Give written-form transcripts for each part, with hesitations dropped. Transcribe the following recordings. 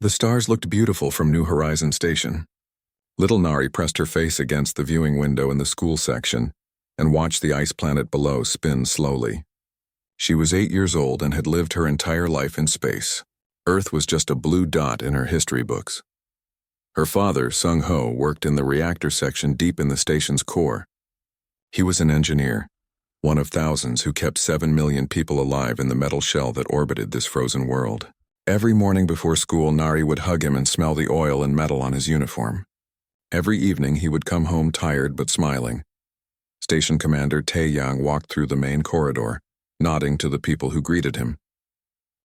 The stars looked beautiful from New Horizon Station. Little Nari pressed her face against the viewing window in the school section and watched the ice planet below spin slowly. She was 8 years old and had lived her entire life in space. Earth was just a blue dot in her history books. Her father, Sung Ho, worked in the reactor section deep in the station's core. He was an engineer, one of thousands who kept 7 million people alive in the metal shell that orbited this frozen world. Every morning before school, Nari would hug him and smell the oil and metal on his uniform. Every evening, he would come home tired but smiling. Station Commander Tae-yang walked through the main corridor, nodding to the people who greeted him.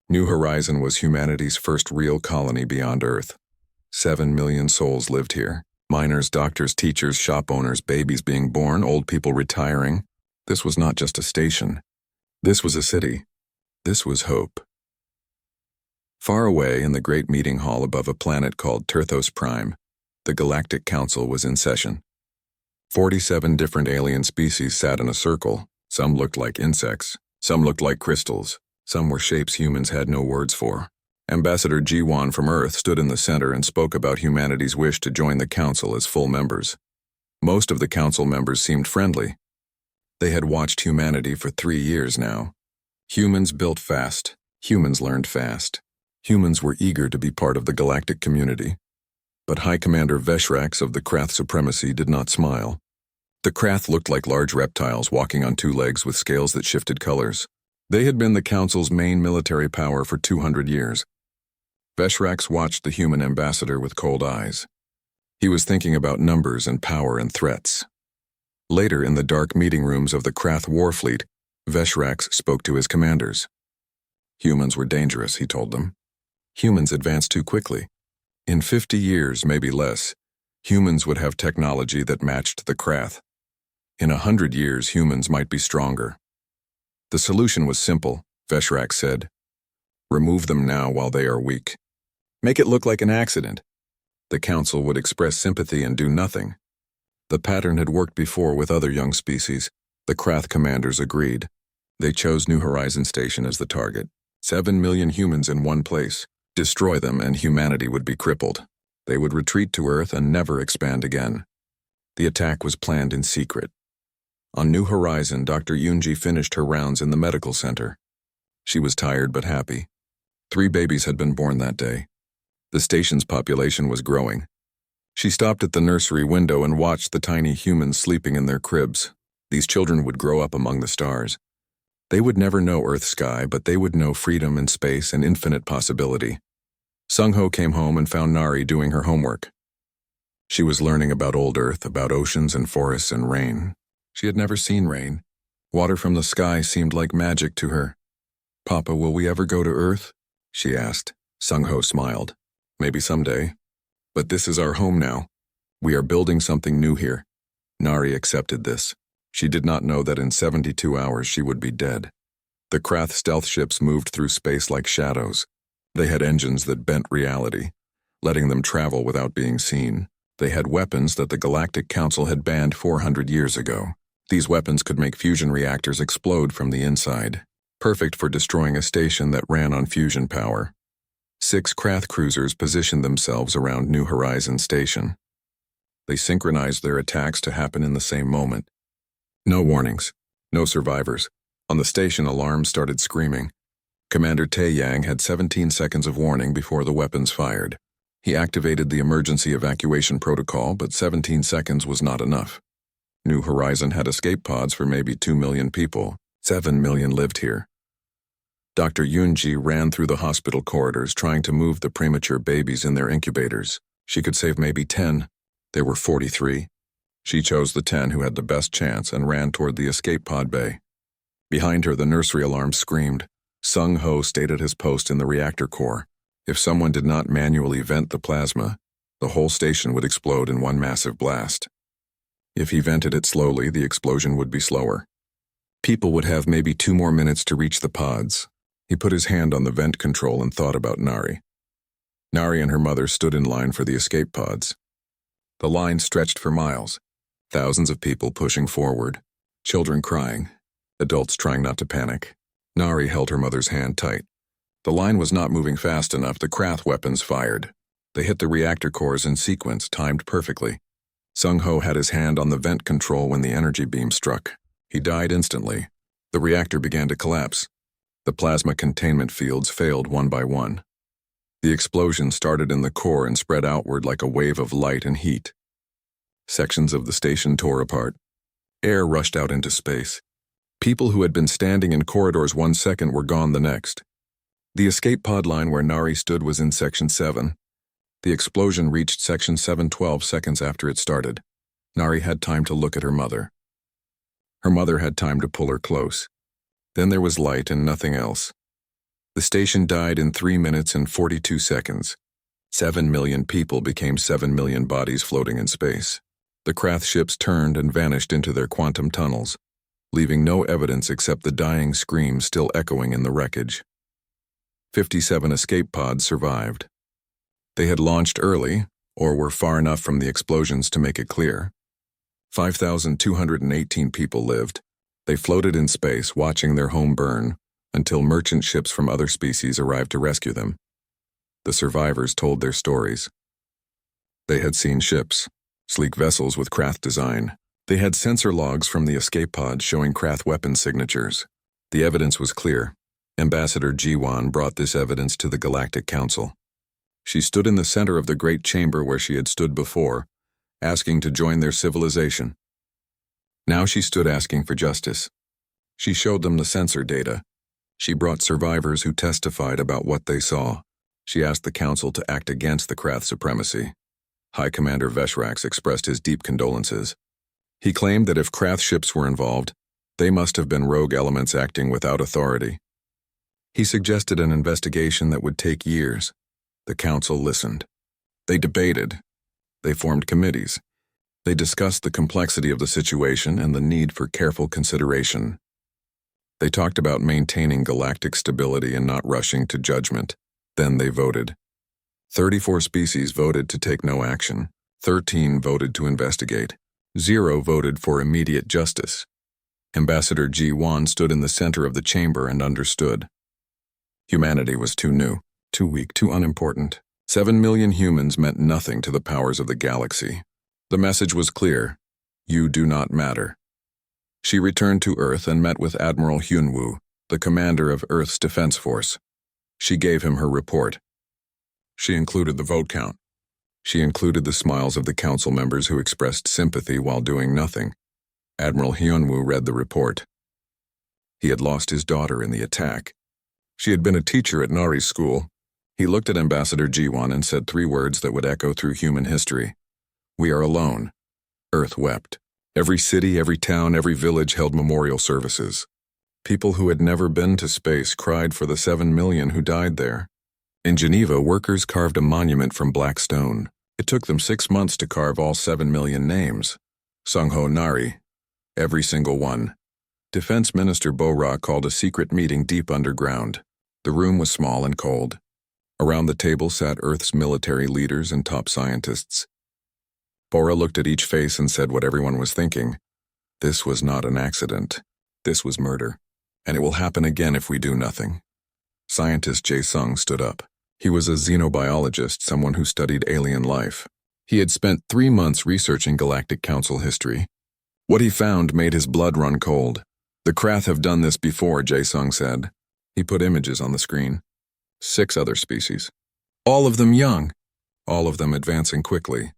New Horizon was humanity's first real colony beyond Earth. 7 million souls lived here. Miners, doctors, teachers, shop owners, babies being born, old people retiring. This was not just a station. This was a city. This was hope. Far away in the great meeting hall above a planet called Terthos Prime, the Galactic Council was in session. 47 different alien species sat in a circle. Some looked like insects. Some looked like crystals. Some were shapes humans had no words for. Ambassador Ji-won from Earth stood in the center and spoke about humanity's wish to join the council as full members. Most of the council members seemed friendly. They had watched humanity for 3 years now. Humans built fast. Humans learned fast. Humans were eager to be part of the galactic community. But High Commander Veshrax of the Krath Supremacy did not smile. The Krath looked like large reptiles walking on 2 legs with scales that shifted colors. They had been the Council's main military power for 200 years. Veshrax watched the human ambassador with cold eyes. He was thinking about numbers and power and threats. Later, in the dark meeting rooms of the Krath War Fleet, Veshrax spoke to his commanders. Humans were dangerous, he told them. Humans advanced too quickly. In 50 years, maybe less, humans would have technology that matched the Krath. In 100 years, humans might be stronger. The solution was simple, Veshrax said. Remove them now while they are weak. Make it look like an accident. The Council would express sympathy and do nothing. The pattern had worked before with other young species. The Krath commanders agreed. They chose New Horizon Station as the target. 7 million humans in one place. Destroy them and humanity would be crippled. They would retreat to Earth and never expand again. The attack was planned in secret. On New Horizon, Dr. Yoonji finished her rounds in the medical center. She was tired but happy. 3 babies had been born that day. The station's population was growing. She stopped at the nursery window and watched the tiny humans sleeping in their cribs. These children would grow up among the stars. They would never know Earth's sky, but they would know freedom and space and infinite possibility. Sung Ho came home and found Nari doing her homework. She was learning about old Earth, about oceans and forests and rain. She had never seen rain. Water from the sky seemed like magic to her. "Papa, will we ever go to Earth?" she asked. Sung Ho smiled. "Maybe someday. But this is our home now. We are building something new here." Nari accepted this. She did not know that in 72 hours she would be dead. The Krath stealth ships moved through space like shadows. They had engines that bent reality, letting them travel without being seen. They had weapons that the Galactic Council had banned 400 years ago. These weapons could make fusion reactors explode from the inside, perfect for destroying a station that ran on fusion power. 6 Krath cruisers positioned themselves around New Horizon Station. They synchronized their attacks to happen in the same moment. No warnings, no survivors. On the station, alarms started screaming. Commander Tae-yang had 17 seconds of warning before the weapons fired. He activated the emergency evacuation protocol, but 17 seconds was not enough. New Horizon had escape pods for maybe 2 million people. 7 million lived here. Dr. Yoonji ran through the hospital corridors trying to move the premature babies in their incubators. She could save maybe 10. There were 43. She chose the 10 who had the best chance and ran toward the escape pod bay. Behind her, the nursery alarm screamed. Sung Ho stayed at his post in the reactor core. If someone did not manually vent the plasma, the whole station would explode in one massive blast. If he vented it slowly, the explosion would be slower. People would have maybe 2 more minutes to reach the pods. He put his hand on the vent control and thought about Nari. Nari and her mother stood in line for the escape pods. The line stretched for miles. Thousands of people pushing forward. Children crying. Adults trying not to panic. Nari held her mother's hand tight. The line was not moving fast enough. The Krath weapons fired. They hit the reactor cores in sequence, timed perfectly. Sung-Ho had his hand on the vent control when the energy beam struck. He died instantly. The reactor began to collapse. The plasma containment fields failed one by one. The explosion started in the core and spread outward like a wave of light and heat. Sections of the station tore apart. Air rushed out into space. People who had been standing in corridors 1 second were gone the next. The escape pod line where Nari stood was in Section 7. The explosion reached Section 7 12 seconds after it started. Nari had time to look at her mother. Her mother had time to pull her close. Then there was light and nothing else. The station died in 3 minutes and 42 seconds. 7 million people became 7 million bodies floating in space. The Krath ships turned and vanished into their quantum tunnels, leaving no evidence except the dying screams still echoing in the wreckage. 57 escape pods survived. They had launched early, or were far enough from the explosions to make it clear. 5,218 people lived. They floated in space, watching their home burn, until merchant ships from other species arrived to rescue them. The survivors told their stories. They had seen ships, sleek vessels with Krath design. They had sensor logs from the escape pods showing Krath weapon signatures. The evidence was clear. Ambassador Ji-Wan brought this evidence to the Galactic Council. She stood in the center of the great chamber where she had stood before, asking to join their civilization. Now she stood asking for justice. She showed them the sensor data. She brought survivors who testified about what they saw. She asked the council to act against the Krath supremacy. High Commander Veshrax expressed his deep condolences. He claimed that if Krath ships were involved, they must have been rogue elements acting without authority. He suggested an investigation that would take years. The council listened. They debated. They formed committees. They discussed the complexity of the situation and the need for careful consideration. They talked about maintaining galactic stability and not rushing to judgment. Then they voted. 34 species voted to take no action. 13 voted to investigate. 0 voted for immediate justice. Ambassador Ji-Wan stood in the center of the chamber and understood. Humanity was too new, too weak, too unimportant. 7 million humans meant nothing to the powers of the galaxy. The message was clear. You do not matter. She returned to Earth and met with Admiral Hyunwoo, the commander of Earth's Defense Force. She gave him her report. She included the vote count. She included the smiles of the council members who expressed sympathy while doing nothing. Admiral Hyunwoo read the report. He had lost his daughter in the attack. She had been a teacher at Nari's school. He looked at Ambassador Ji-Wan and said 3 words that would echo through human history. We are alone. Earth wept. Every city, every town, every village held memorial services. People who had never been to space cried for the 7 million who died there. In Geneva, workers carved a monument from black stone. It took them 6 months to carve all 7 million names. Sung-Ho Nari. Every single one. Defense Minister Bo-Ra called a secret meeting deep underground. The room was small and cold. Around the table sat Earth's military leaders and top scientists. Bo-Ra looked at each face and said what everyone was thinking. This was not an accident. This was murder. And it will happen again if we do nothing. Scientist Jae-Sung stood up. He was a xenobiologist, someone who studied alien life. He had spent 3 months researching Galactic Council history. What he found made his blood run cold. The Krath have done this before, Jae-Sung said. He put images on the screen. 6 other species. All of them young. All of them advancing quickly.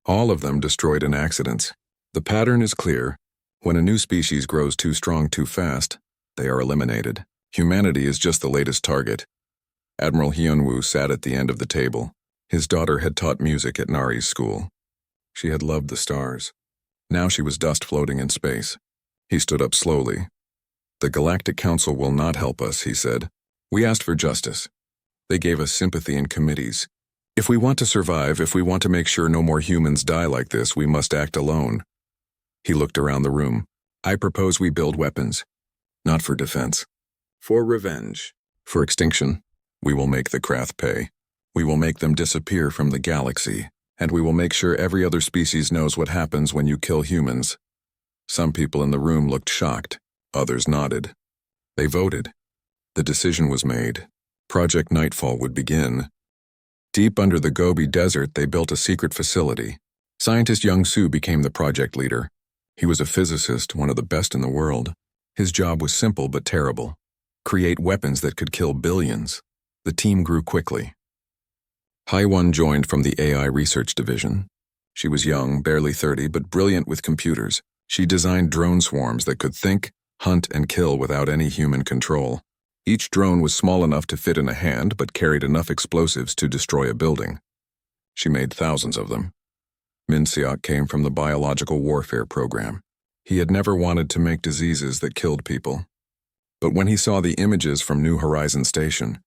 All of them destroyed in accidents. The pattern is clear. When a new species grows too strong too fast, they are eliminated. Humanity is just the latest target. Admiral Hyunwoo sat at the end of the table. His daughter had taught music at Nari's school. She had loved the stars. Now she was dust floating in space. He stood up slowly. The Galactic Council will not help us, he said. We asked for justice. They gave us sympathy in committees. If we want to survive, if we want to make sure no more humans die like this, we must act alone. He looked around the room. I propose we build weapons. Not for defense. For revenge. For extinction. We will make the Krath pay. We will make them disappear from the galaxy. And we will make sure every other species knows what happens when you kill humans. Some people in the room looked shocked. Others nodded. They voted. The decision was made. Project Nightfall would begin. Deep under the Gobi Desert, they built a secret facility. Scientist Young Soo became the project leader. He was a physicist, one of the best in the world. His job was simple but terrible. Create weapons that could kill billions. The team grew quickly. Hai-Won joined from the AI research division. She was young, barely 30, but brilliant with computers. She designed drone swarms that could think, hunt, and kill without any human control. Each drone was small enough to fit in a hand but carried enough explosives to destroy a building. She made thousands of them. Min Seok came from the biological warfare program. He had never wanted to make diseases that killed people. But when he saw the images from New Horizon Station,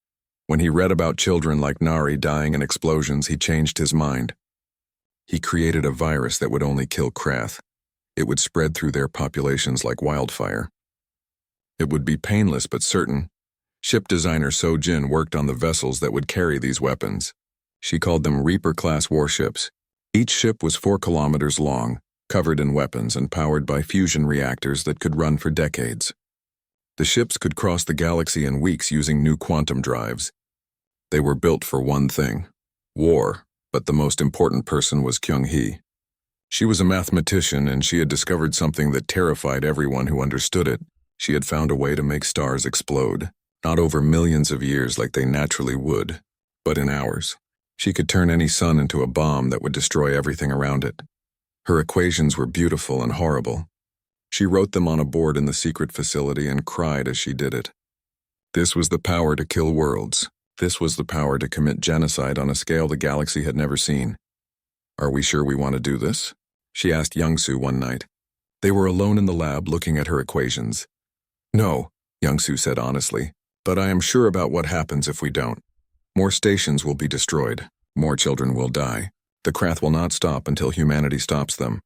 when he read about children like Nari dying in explosions, he changed his mind. He created a virus that would only kill Krath. It would spread through their populations like wildfire. It would be painless but certain. Ship designer So Jin worked on the vessels that would carry these weapons. She called them Reaper-class warships. Each ship was 4 kilometers long, covered in weapons and powered by fusion reactors that could run for decades. The ships could cross the galaxy in weeks using new quantum drives. They were built for one thing: war, but the most important person was Kyung-hee. She was a mathematician, and she had discovered something that terrified everyone who understood it. She had found a way to make stars explode, not over millions of years like they naturally would, but in hours. She could turn any sun into a bomb that would destroy everything around it. Her equations were beautiful and horrible. She wrote them on a board in the secret facility and cried as she did it. This was the power to kill worlds. This was the power to commit genocide on a scale the galaxy had never seen. "Are we sure we want to do this?" she asked Young-Soo one night. They were alone in the lab looking at her equations. "No," Young-Soo said honestly, "but I am sure about what happens if we don't. More stations will be destroyed. More children will die. The Krath will not stop until humanity stops them."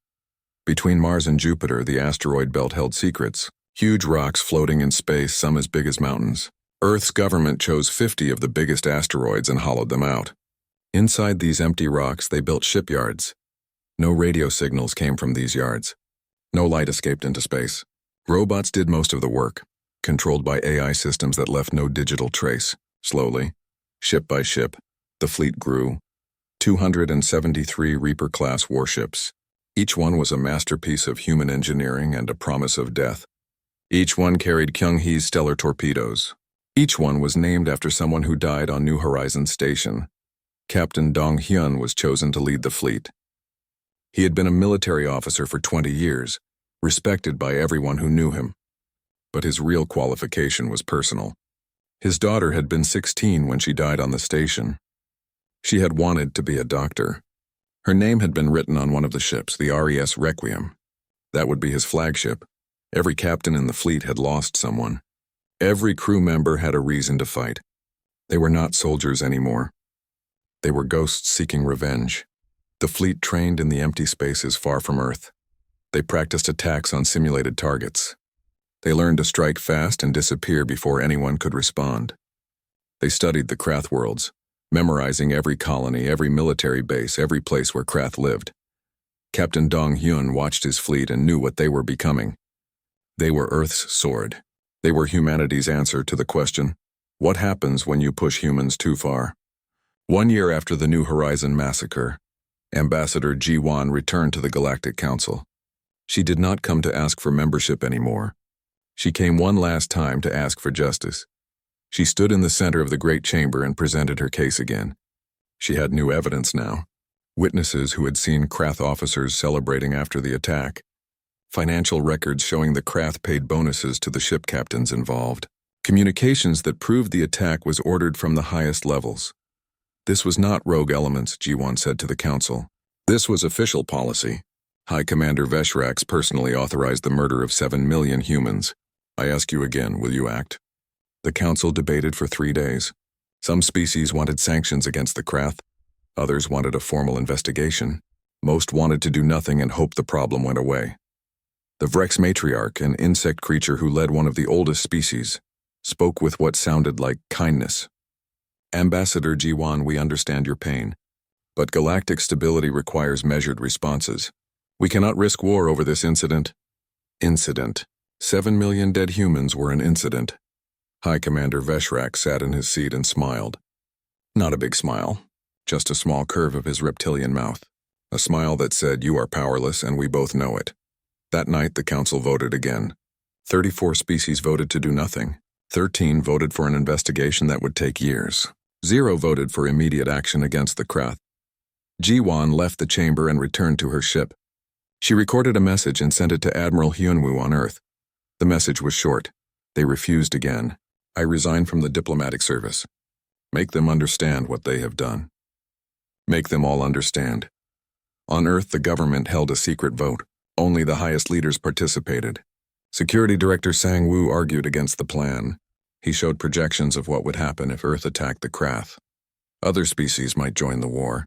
Between Mars and Jupiter, the asteroid belt held secrets. Huge rocks floating in space, some as big as mountains. Earth's government chose 50 of the biggest asteroids and hollowed them out. Inside these empty rocks, they built shipyards. No radio signals came from these yards. No light escaped into space. Robots did most of the work, controlled by AI systems that left no digital trace. Slowly, ship by ship, the fleet grew. 273 Reaper-class warships. Each one was a masterpiece of human engineering and a promise of death. Each one carried Kyung-hee's stellar torpedoes. Each one was named after someone who died on New Horizon Station. Captain Dong-hyun was chosen to lead the fleet. He had been a military officer for 20 years, respected by everyone who knew him. But his real qualification was personal. His daughter had been 16 when she died on the station. She had wanted to be a doctor. Her name had been written on one of the ships, the RES Requiem. That would be his flagship. Every captain in the fleet had lost someone. Every crew member had a reason to fight. They were not soldiers anymore. They were ghosts seeking revenge. The fleet trained in the empty spaces far from Earth. They practiced attacks on simulated targets. They learned to strike fast and disappear before anyone could respond. They studied the Krath worlds, memorizing every colony, every military base, every place where Krath lived. Captain Dong-hyun watched his fleet and knew what they were becoming. They were Earth's sword. They were humanity's answer to the question, what happens when you push humans too far? 1 year after the New Horizon massacre, Ambassador Ji-won returned to the Galactic Council. She did not come to ask for membership anymore. She came one last time to ask for justice. She stood in the center of the Great Chamber and presented her case again. She had new evidence now. Witnesses who had seen Krath officers celebrating after the attack. Financial records showing the Krath paid bonuses to the ship captains involved. Communications that proved the attack was ordered from the highest levels. This was not rogue elements, Ji-won said to the council. This was official policy. High Commander Veshrax personally authorized the murder of 7 million humans. I ask you again, will you act? The council debated for 3 days. Some species wanted sanctions against the Krath. Others wanted a formal investigation. Most wanted to do nothing and hope the problem went away. The Vrex matriarch, an insect creature who led one of the oldest species, spoke with what sounded like kindness. Ambassador Ji-won, we understand your pain, but galactic stability requires measured responses. We cannot risk war over this incident. Incident. 7 million dead humans were an incident. High Commander Veshrak sat in his seat and smiled. Not a big smile, just a small curve of his reptilian mouth. A smile that said, "You are powerless and we both know it." That night the council voted again. 34 species voted to do nothing. 13 voted for an investigation that would take years. 0 voted for immediate action against the Krath. Jiwan left the chamber and returned to her ship. She recorded a message and sent it to Admiral Hyunwoo on Earth. The message was short. They refused again. "I resign from the diplomatic service. Make them understand what they have done. Make them all understand." On Earth, the government held a secret vote. Only the highest leaders participated. Security Director Sang-woo argued against the plan. He showed projections of what would happen if Earth attacked the Krath. Other species might join the war.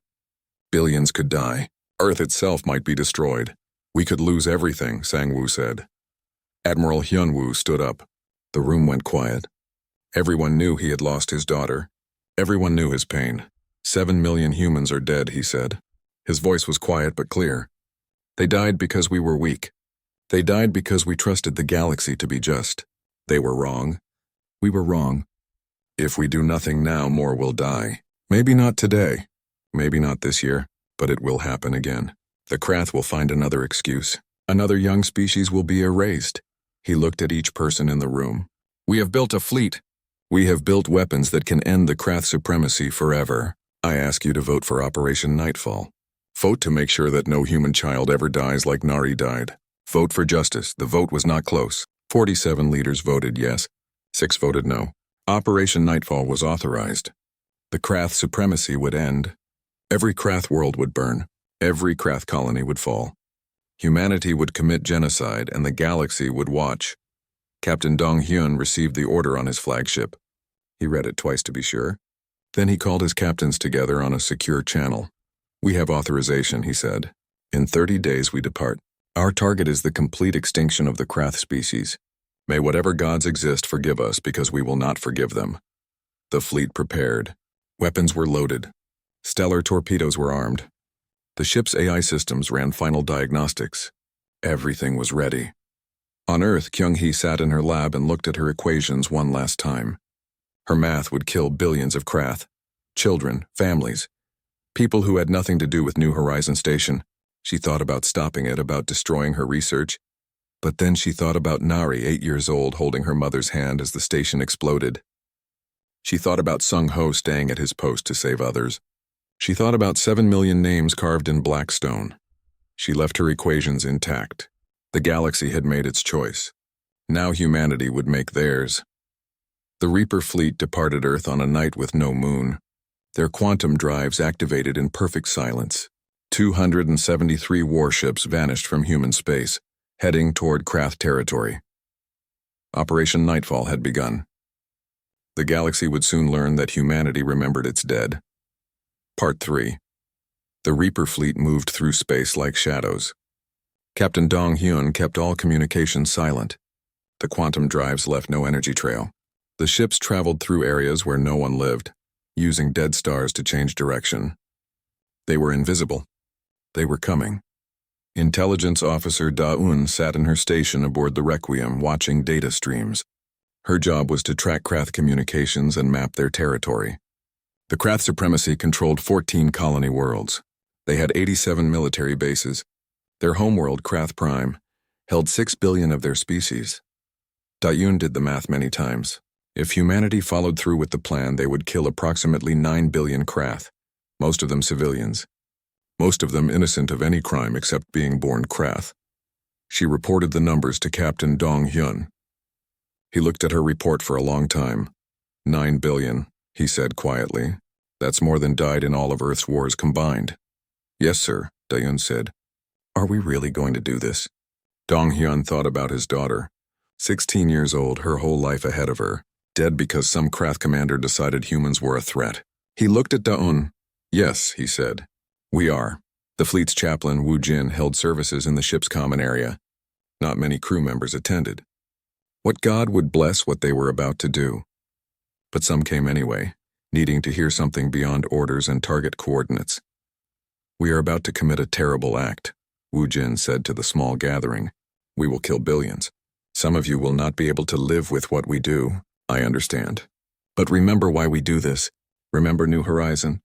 Billions could die. Earth itself might be destroyed. "We could lose everything," Sang-woo said. Admiral Hyunwoo stood up. The room went quiet. Everyone knew he had lost his daughter. Everyone knew his pain. 7 million humans are dead, he said. His voice was quiet but clear. They died because we were weak. They died because we trusted the galaxy to be just. They were wrong. We were wrong. If we do nothing now, more will die. Maybe not today. Maybe not this year, but it will happen again. The Krath will find another excuse. Another young species will be erased. He looked at each person in the room. "We have built a fleet. We have built weapons that can end the Krath supremacy forever. I ask you to vote for Operation Nightfall. Vote to make sure that no human child ever dies like Nari died. Vote for justice." The vote was not close. 47 leaders voted yes. 6 voted no. Operation Nightfall was authorized. The Krath supremacy would end. Every Krath world would burn. Every Krath colony would fall. Humanity would commit genocide and the galaxy would watch. Captain Dong-hyun received the order on his flagship. He read it twice to be sure. Then he called his captains together on a secure channel. "We have authorization," he said. "In 30 days we depart. Our target is the complete extinction of the Krath species. May whatever gods exist forgive us because we will not forgive them." The fleet prepared. Weapons were loaded. Stellar torpedoes were armed. The ship's AI systems ran final diagnostics. Everything was ready. On Earth, Kyung-hee sat in her lab and looked at her equations one last time. Her math would kill billions of Krath. Children, families, people who had nothing to do with New Horizon Station. She thought about stopping it, about destroying her research. But then she thought about Nari, 8 years old, holding her mother's hand as the station exploded. She thought about Sung-ho staying at his post to save others. She thought about 7 million names carved in black stone. She left her equations intact. The galaxy had made its choice. Now humanity would make theirs. The Reaper fleet departed Earth on a night with no moon. Their quantum drives activated in perfect silence. 273 warships vanished from human space, heading toward Krath territory. Operation Nightfall had begun. The galaxy would soon learn that humanity remembered its dead. Part 3. The Reaper fleet moved through space like shadows. Captain Dong-hyun kept all communications silent. The quantum drives left no energy trail. The ships traveled through areas where no one lived, using dead stars to change direction. They were invisible. They were coming. Intelligence Officer Da-un sat in her station aboard the Requiem watching data streams. Her job was to track Krath communications and map their territory. The Krath supremacy controlled 14 colony worlds. They had 87 military bases. Their homeworld, Krath Prime, held 6 billion of their species. Da-un did the math many times. If humanity followed through with the plan, they would kill approximately 9 billion Krath, most of them civilians. Most of them innocent of any crime except being born Krath. She reported the numbers to Captain Dong-hyun. He looked at her report for a long time. 9 billion, he said quietly. That's more than died in all of Earth's wars combined. Yes, sir, Da-un said. Are we really going to do this? Dong-hyun thought about his daughter. 16 years old, her whole life ahead of her. Dead because some Krath commander decided humans were a threat. He looked at Da-un. Yes, he said. We are. The fleet's chaplain, Woo Jin, held services in the ship's common area. Not many crew members attended. What god would bless what they were about to do? But some came anyway, needing to hear something beyond orders and target coordinates. We are about to commit a terrible act, Woo Jin said to the small gathering. We will kill billions. Some of you will not be able to live with what we do. I understand. But remember why we do this. Remember New Horizon?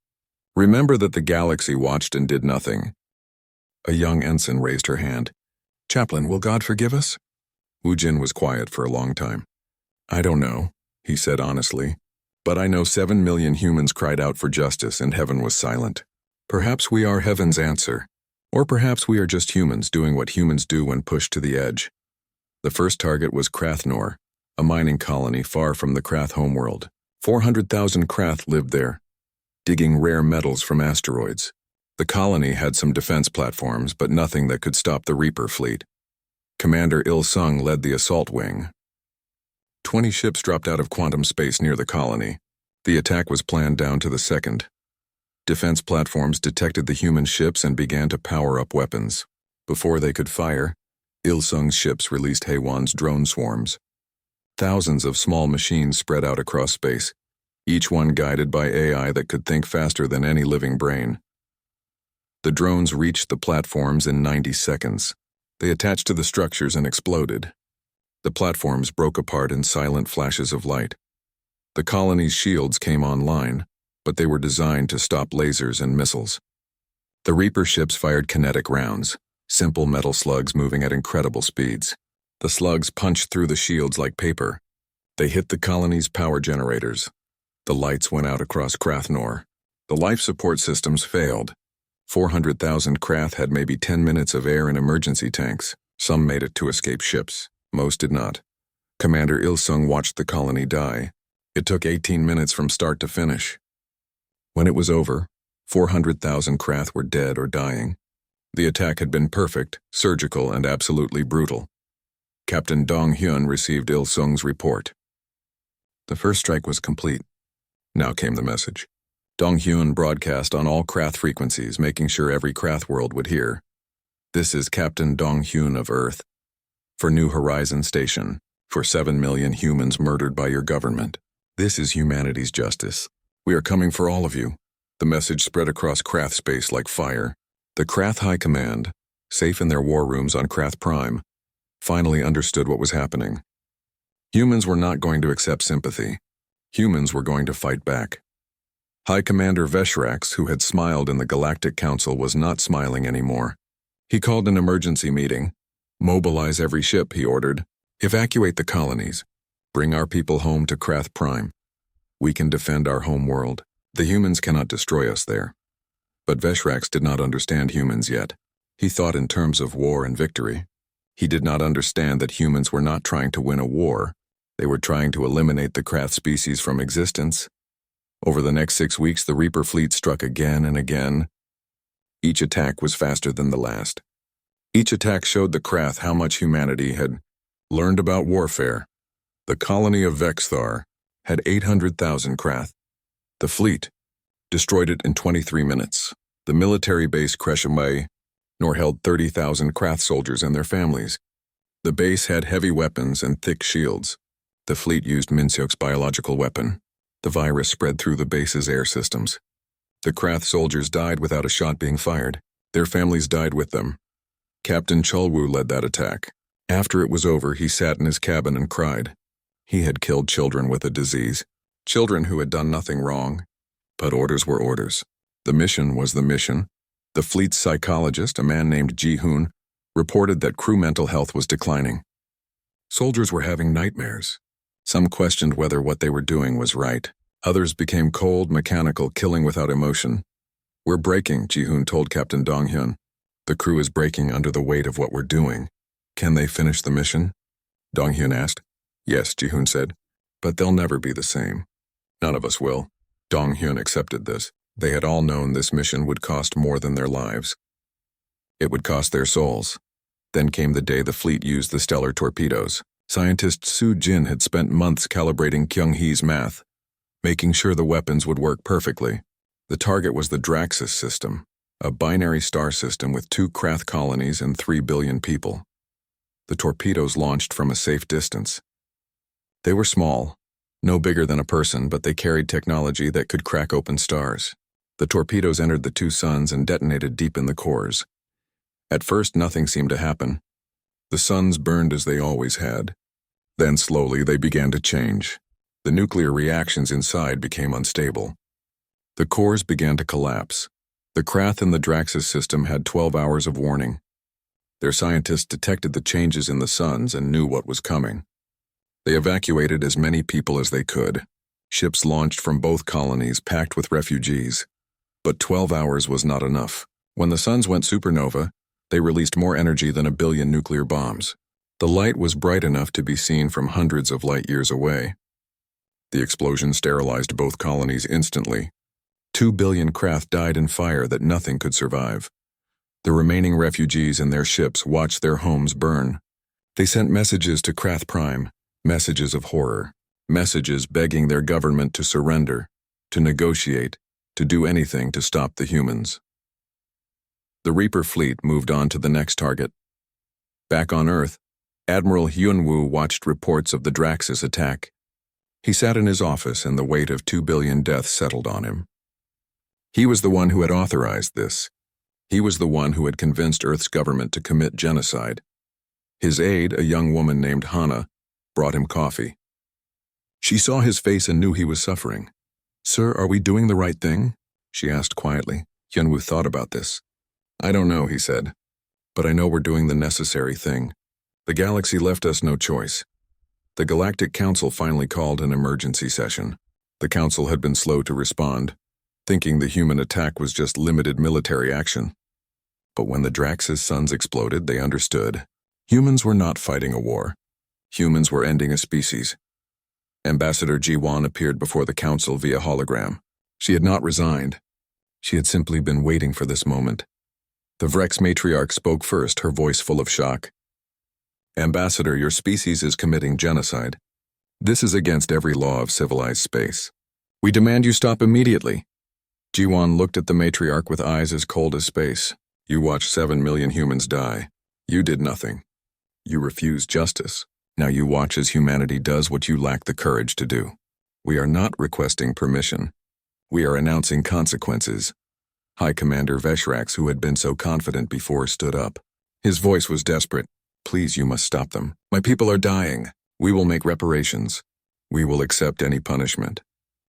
Remember that the galaxy watched and did nothing. A young ensign raised her hand. Chaplain, will God forgive us? Wu Jin was quiet for a long time. I don't know, he said honestly. But I know 7 million humans cried out for justice and heaven was silent. Perhaps we are heaven's answer. Or perhaps we are just humans doing what humans do when pushed to the edge. The first target was Krathnor, a mining colony far from the Krath homeworld. 400,000 Krath lived there, digging rare metals from asteroids. The colony had some defense platforms, but nothing that could stop the Reaper fleet. Commander Il Sung led the assault wing. 20 ships dropped out of quantum space near the colony. The attack was planned down to the second. Defense platforms detected the human ships and began to power up weapons. Before they could fire, Il Sung's ships released Heywan's drone swarms. Thousands of small machines spread out across space, each one guided by AI that could think faster than any living brain. The drones reached the platforms in 90 seconds. They attached to the structures and exploded. The platforms broke apart in silent flashes of light. The colony's shields came online, but they were designed to stop lasers and missiles. The Reaper ships fired kinetic rounds, simple metal slugs moving at incredible speeds. The slugs punched through the shields like paper. They hit the colony's power generators. The lights went out across Krathnor. The life support systems failed. 400,000 Krath had maybe 10 minutes of air in emergency tanks. Some made it to escape ships. Most did not. Commander Il Sung watched the colony die. It took 18 minutes from start to finish. When it was over, 400,000 Krath were dead or dying. The attack had been perfect, surgical, and absolutely brutal. Captain Dong Hyun received Il Sung's report. The first strike was complete. Now came the message. Dong Hyun broadcast on all Krath frequencies, making sure every Krath world would hear. This is Captain Dong Hyun of Earth. For New Horizon Station. For 7 million humans murdered by your government. This is humanity's justice. We are coming for all of you. The message spread across Krath space like fire. The Krath High Command, safe in their war rooms on Krath Prime, finally understood what was happening. Humans were not going to accept sympathy. Humans were going to fight back. High Commander Veshrax, who had smiled in the Galactic Council, was not smiling anymore. He called an emergency meeting. Mobilize every ship, he ordered. Evacuate the colonies. Bring our people home to Krath Prime. We can defend our home world. The humans cannot destroy us there. But Veshrax did not understand humans yet. He thought in terms of war and victory. He did not understand that humans were not trying to win a war. They were trying to eliminate the Krath species from existence. Over the next 6 weeks, the Reaper fleet struck again and again. Each attack was faster than the last. Each attack showed the Krath how much humanity had learned about warfare. The colony of Vexthar had 800,000 Krath. The fleet destroyed it in 23 minutes. The military base Kreshimay nor held 30,000 Krath soldiers and their families. The base had heavy weapons and thick shields. The fleet used Minseok's biological weapon. The virus spread through the base's air systems. The Krath soldiers died without a shot being fired. Their families died with them. Captain Cholwu led that attack. After it was over, he sat in his cabin and cried. He had killed children with a disease. Children who had done nothing wrong. But orders were orders. The mission was the mission. The fleet's psychologist, a man named Ji-hoon, reported that crew mental health was declining. Soldiers were having nightmares. Some questioned whether what they were doing was right. Others became cold, mechanical, killing without emotion. We're breaking, Ji-hoon told Captain Dong-hyun. The crew is breaking under the weight of what we're doing. Can they finish the mission? Dong-hyun asked. Yes, Ji-hoon said, but they'll never be the same. None of us will. Dong-hyun accepted this. They had all known this mission would cost more than their lives. It would cost their souls. Then came the day the fleet used the stellar torpedoes. Scientist Su Jin had spent months calibrating Kyung-hee's math, making sure the weapons would work perfectly. The target was the Draxus system, a binary star system with 2 Krath colonies and 3 billion people. The torpedoes launched from a safe distance. They were small, no bigger than a person, but they carried technology that could crack open stars. The torpedoes entered the 2 suns and detonated deep in the cores. At first, nothing seemed to happen. The suns burned as they always had. Then slowly they began to change. The nuclear reactions inside became unstable. The cores began to collapse. The Krath in the Draxus system had 12 hours of warning. Their scientists detected the changes in the suns and knew what was coming. They evacuated as many people as they could. Ships launched from both colonies packed with refugees. But 12 hours was not enough. When the suns went supernova, they released more energy than 1 billion nuclear bombs. The light was bright enough to be seen from hundreds of light years away. The explosion sterilized both colonies instantly. 2 billion Krath died in fire that nothing could survive. The remaining refugees in their ships watched their homes burn. They sent messages to Krath Prime, messages of horror, messages begging their government to surrender, to negotiate, to do anything to stop the humans. The Reaper fleet moved on to the next target. Back on Earth, Admiral Hyunwoo watched reports of the Draxus attack. He sat in his office and the weight of 2 billion deaths settled on him. He was the one who had authorized this. He was the one who had convinced Earth's government to commit genocide. His aide, a young woman named Hana, brought him coffee. She saw his face and knew he was suffering. "Sir, are we doing the right thing?" she asked quietly. Hyunwoo thought about this. "I don't know," he said, "but I know we're doing the necessary thing. The galaxy left us no choice." The Galactic Council finally called an emergency session. The Council had been slow to respond, thinking the human attack was just limited military action. But when the Draxus suns exploded, they understood. Humans were not fighting a war. Humans were ending a species. Ambassador Ji-won appeared before the Council via hologram. She had not resigned. She had simply been waiting for this moment. The Vrex matriarch spoke first, her voice full of shock. "Ambassador, your species is committing genocide. This is against every law of civilized space. We demand you stop immediately." Ji-won looked at the matriarch with eyes as cold as space. "You watched 7 million humans die. You did nothing. You refused justice. Now you watch as humanity does what you lack the courage to do. We are not requesting permission. We are announcing consequences." High Commander Veshrax, who had been so confident before, stood up. His voice was desperate. "Please, you must stop them. My people are dying. We will make reparations. We will accept any punishment.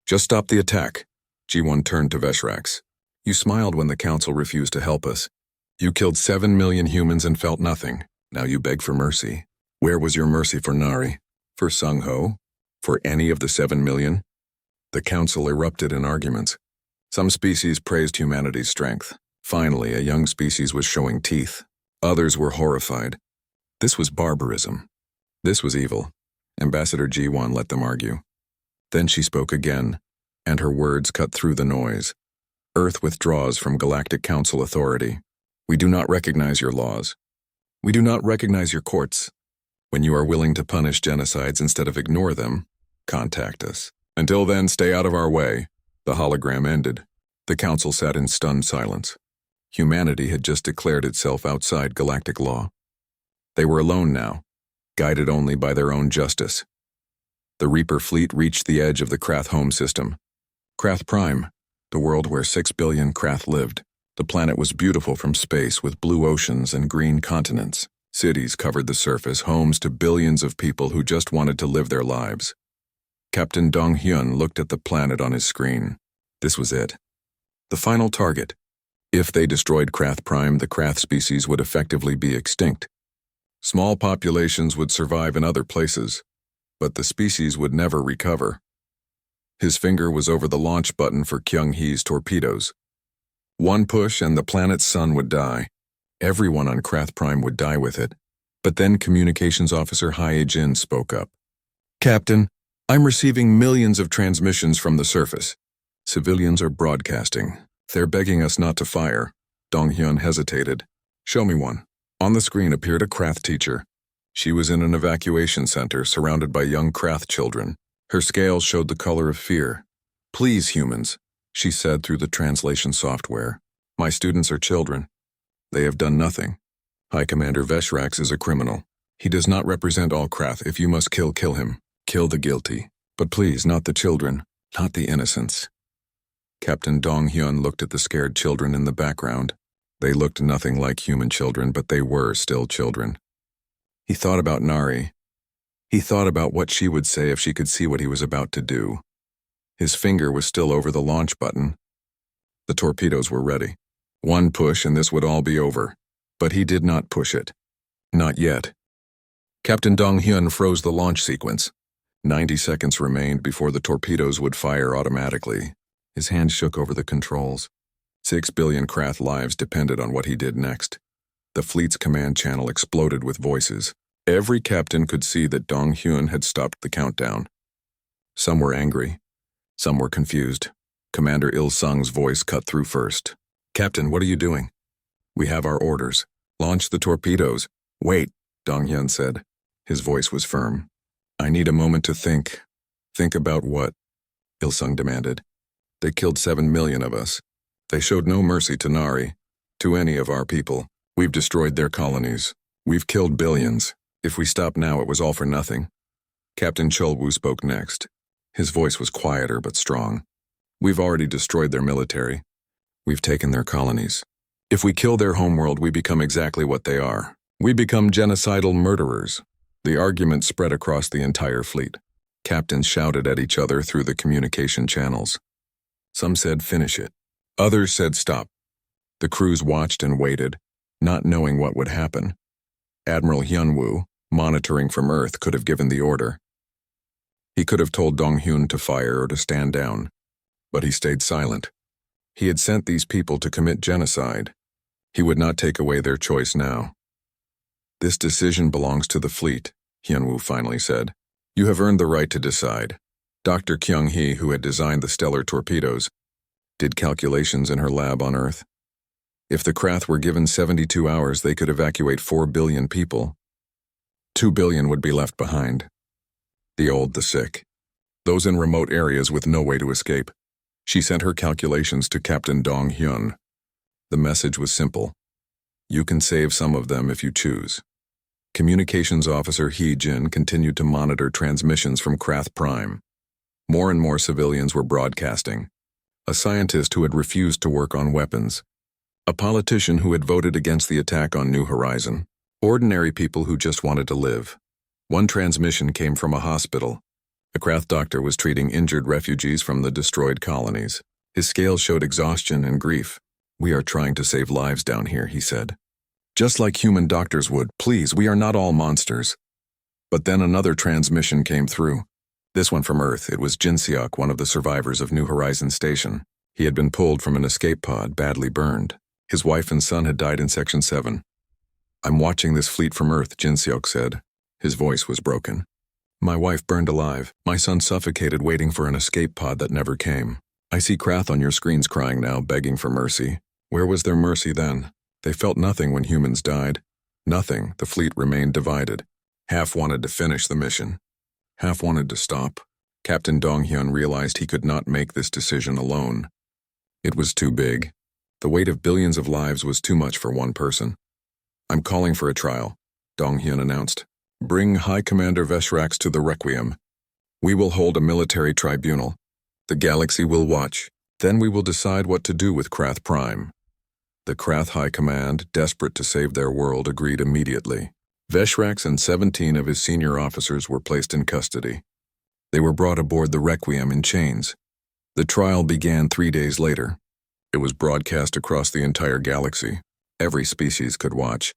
Just stop the attack." Ji-won turned to Veshrax. "You smiled when the Council refused to help us. You killed 7 million humans and felt nothing. Now you beg for mercy. Where was your mercy for Nari? For Sung-ho? For any of the 7 million? The Council erupted in arguments. Some species praised humanity's strength. Finally, a young species was showing teeth. Others were horrified. This was barbarism. This was evil. Ambassador Ji-won let them argue. Then she spoke again, and her words cut through the noise. "Earth withdraws from Galactic Council authority. We do not recognize your laws. We do not recognize your courts. When you are willing to punish genocides instead of ignore them, contact us. Until then, stay out of our way." The hologram ended. The Council sat in stunned silence. Humanity had just declared itself outside galactic law. They were alone now, guided only by their own justice. The Reaper fleet reached the edge of the Krath home system. Krath Prime, the world where 6 billion Krath lived. The planet was beautiful from space with blue oceans and green continents. Cities covered the surface, homes to billions of people who just wanted to live their lives. Captain Dong-hyun looked at the planet on his screen. This was it. The final target. If they destroyed Krath Prime, the Krath species would effectively be extinct. Small populations would survive in other places, but the species would never recover. His finger was over the launch button for Kyung-hee's torpedoes. One push and the planet's sun would die. Everyone on Krath Prime would die with it. But then Communications Officer Hae-jin spoke up. "Captain, I'm receiving millions of transmissions from the surface. Civilians are broadcasting. They're begging us not to fire." Dong-hyun hesitated. "Show me one." On the screen appeared a Krath teacher. She was in an evacuation center surrounded by young Krath children. Her scales showed the color of fear. "Please, humans," she said through the translation software. "My students are children. They have done nothing. High Commander Veshrax is a criminal. He does not represent all Krath. If you must kill him. Kill the guilty. But please, not the children, not the innocents." Captain Dong-hyun looked at the scared children in the background. They looked nothing like human children, but they were still children. He thought about Nari. He thought about what she would say if she could see what he was about to do. His finger was still over the launch button. The torpedoes were ready. One push and this would all be over. But he did not push it. Not yet. Captain Dong-hyun froze the launch sequence. 90 seconds remained before the torpedoes would fire automatically. His hand shook over the controls. 6 billion Krath lives depended on what he did next. The fleet's command channel exploded with voices. Every captain could see that Dong-hyun had stopped the countdown. Some were angry. Some were confused. Commander Il-sung's voice cut through first. "Captain, what are you doing?" "We have our orders. Launch the torpedoes." "Wait," Dong-hyun said. His voice was firm. "I need a moment to think." "Think about what?" Il-sung demanded. "They killed 7 million of us. They showed no mercy to Nari, to any of our people. We've destroyed their colonies. We've killed billions. If we stop now, it was all for nothing." Captain Chol-woo spoke next. His voice was quieter but strong. "We've already destroyed their military. We've taken their colonies. If we kill their homeworld, we become exactly what they are. We become genocidal murderers." The argument spread across the entire fleet. Captains shouted at each other through the communication channels. Some said, "Finish it." Others said, "Stop." The crews watched and waited, not knowing what would happen. Admiral Hyun-woo, monitoring from Earth, could have given the order. He could have told Dong-hyun to fire or to stand down. But he stayed silent. He had sent these people to commit genocide. He would not take away their choice now. "This decision belongs to the fleet," Hyun-woo finally said. "You have earned the right to decide." Dr. Kyung-hee, who had designed the stellar torpedoes, did calculations in her lab on Earth. If the Krath were given 72 hours, they could evacuate 4 billion people. 2 billion would be left behind. The old, the sick. Those in remote areas with no way to escape. She sent her calculations to Captain Dong-hyun. The message was simple. You can save some of them if you choose. Communications Officer Hee-jin continued to monitor transmissions from Krath Prime. More and more civilians were broadcasting. A scientist who had refused to work on weapons. A politician who had voted against the attack on New Horizon. Ordinary people who just wanted to live. One transmission came from a hospital. A Krath doctor was treating injured refugees from the destroyed colonies. His scales showed exhaustion and grief. "We are trying to save lives down here," he said. "Just like human doctors would. Please, we are not all monsters." But then another transmission came through. This one from Earth. It was Jin Seok, one of the survivors of New Horizon Station. He had been pulled from an escape pod, badly burned. His wife and son had died in Section 7. "I'm watching this fleet from Earth," Jin Seok said. His voice was broken. "My wife burned alive. My son suffocated waiting for an escape pod that never came. I see Krath on your screens crying now, begging for mercy. Where was their mercy then? They felt nothing when humans died. Nothing. The fleet remained divided. Half wanted to finish the mission. Half wanted to stop." Captain Dong-hyun realized he could not make this decision alone. It was too big. The weight of billions of lives was too much for one person. "I'm calling for a trial," Dong-hyun announced. "Bring High Commander Veshrax to the Requiem. We will hold a military tribunal. The galaxy will watch. Then we will decide what to do with Krath Prime." The Krath High Command, desperate to save their world, agreed immediately. Veshrax and 17 of his senior officers were placed in custody. They were brought aboard the Requiem in chains. The trial began 3 days later. It was broadcast across the entire galaxy. Every species could watch.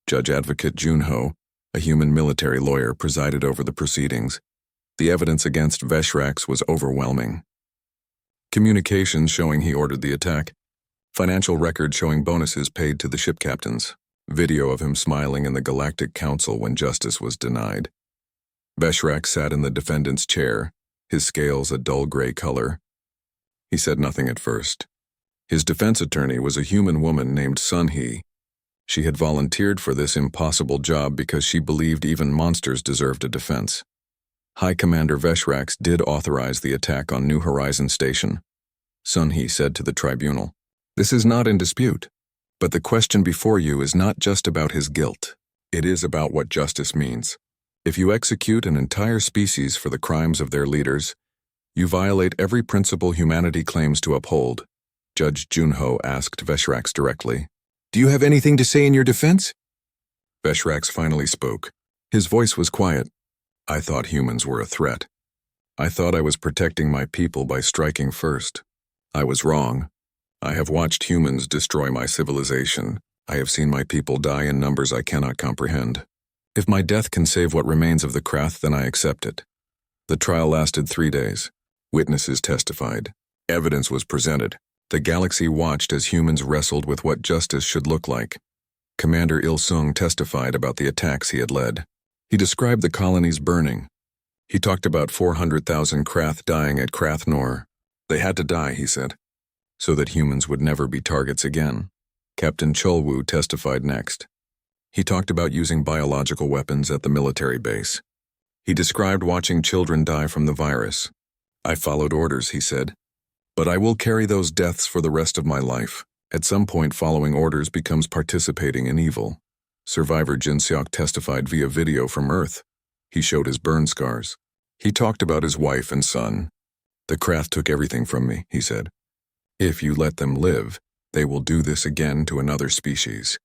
Judge Advocate Junho, a human military lawyer, presided over the proceedings. The evidence against Veshrax was overwhelming. Communications showing he ordered the attack. Financial records showing bonuses paid to the ship captains. Video of him smiling in the Galactic Council when justice was denied. Veshrax sat in the defendant's chair, his scales a dull gray color. He said nothing at first. His defense attorney was a human woman named Sun-hee. She had volunteered for this impossible job because she believed even monsters deserved a defense. High Commander Veshrax did authorize the attack on New Horizon Station. Sun-hee said to the tribunal, "This is not in dispute, but the question before you is not just about his guilt. It is about what justice means. If you execute an entire species for the crimes of their leaders, you violate every principle humanity claims to uphold." Judge Junho asked Veshrax directly, "Do you have anything to say in your defense?" Veshrax finally spoke. His voice was quiet. I thought humans were a threat. I thought I was protecting my people by striking first. I was wrong. I have watched humans destroy my civilization. I have seen my people die in numbers I cannot comprehend. If my death can save what remains of the Krath, then I accept it. The trial lasted 3 days. Witnesses testified. Evidence was presented. The galaxy watched as humans wrestled with what justice should look like. Commander Il-sung testified about the attacks he had led. He described the colonies burning. He talked about 400,000 Krath dying at Krath Nor. They had to die, he said, so that humans would never be targets again. Captain Cholwu testified next. He talked about using biological weapons at the military base. He described watching children die from the virus. I followed orders, he said, but I will carry those deaths for the rest of my life. At some point, following orders becomes participating in evil. Survivor Jin Seok testified via video from Earth. He showed his burn scars. He talked about his wife and son. The Krath took everything from me, he said. If you let them live, they will do this again to another species.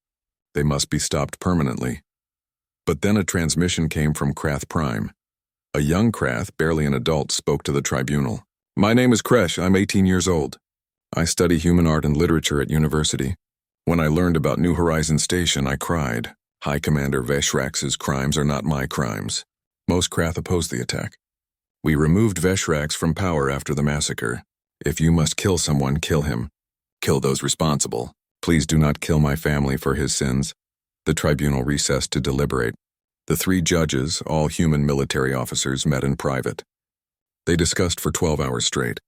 They must be stopped permanently. But then a transmission came from Krath Prime. A young Krath, barely an adult, spoke to the tribunal. My name is Kresh. I'm 18 years old. I study human art and literature at university. When I learned about New Horizon Station, I cried. High Commander Veshrax's crimes are not my crimes. Most Krath opposed the attack. We removed Veshrax from power after the massacre. If you must kill someone, kill him. Kill those responsible. Please do not kill my family for his sins. The tribunal recessed to deliberate. The 3 judges, all human military officers, met in private. They discussed for 12 hours straight.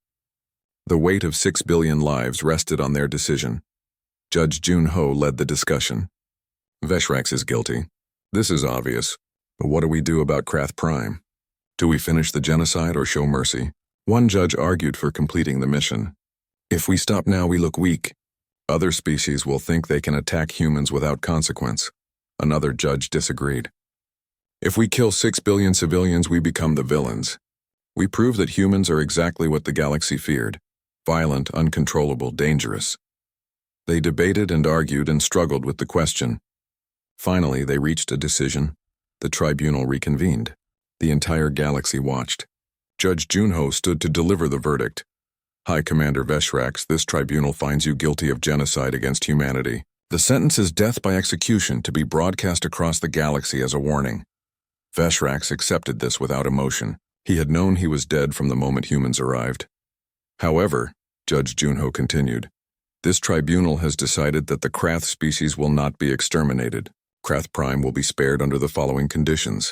The weight of 6 billion lives rested on their decision. Judge Jun-ho led the discussion. Veshrax is guilty. This is obvious. But what do we do about Krath Prime? Do we finish the genocide or show mercy? One judge argued for completing the mission. If we stop now, we look weak. Other species will think they can attack humans without consequence. Another judge disagreed. If we kill 6 billion civilians, we become the villains. We prove that humans are exactly what the galaxy feared. Violent, uncontrollable, dangerous. They debated and argued and struggled with the question. Finally, they reached a decision. The tribunal reconvened. The entire galaxy watched. Judge Junho stood to deliver the verdict. High Commander Veshrax, this tribunal finds you guilty of genocide against humanity. The sentence is death by execution to be broadcast across the galaxy as a warning. Veshrax accepted this without emotion. He had known he was dead from the moment humans arrived. However, Judge Junho continued, this tribunal has decided that the Krath species will not be exterminated. Krath Prime will be spared under the following conditions.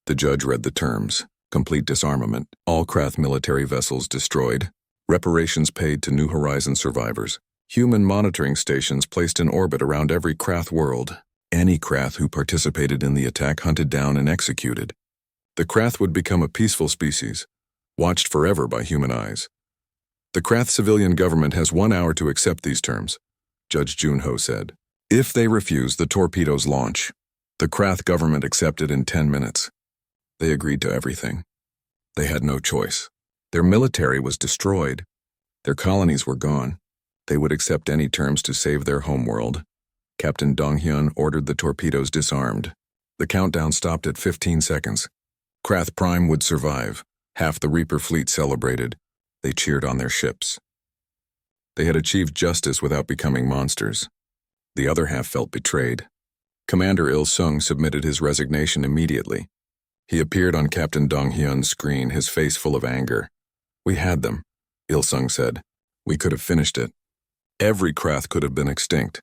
The judge read the terms. Complete disarmament, all Krath military vessels destroyed, reparations paid to New Horizon survivors, human monitoring stations placed in orbit around every Krath world, any Krath who participated in the attack hunted down and executed. The Krath would become a peaceful species, watched forever by human eyes. The Krath civilian government has 1 hour to accept these terms, Judge Junho said. If they refuse, the torpedoes launch. The Krath government accepted in 10 minutes. They agreed to everything. They had no choice. Their military was destroyed. Their colonies were gone. They would accept any terms to save their homeworld. Captain Donghyun ordered the torpedoes disarmed. The countdown stopped at 15 seconds. Krath Prime would survive. Half the Reaper fleet celebrated. They cheered on their ships. They had achieved justice without becoming monsters. The other half felt betrayed. Commander Il-sung submitted his resignation immediately. He appeared on Captain Donghyun's screen, his face full of anger. We had them, Il-sung said. We could have finished it. Every Krath could have been extinct.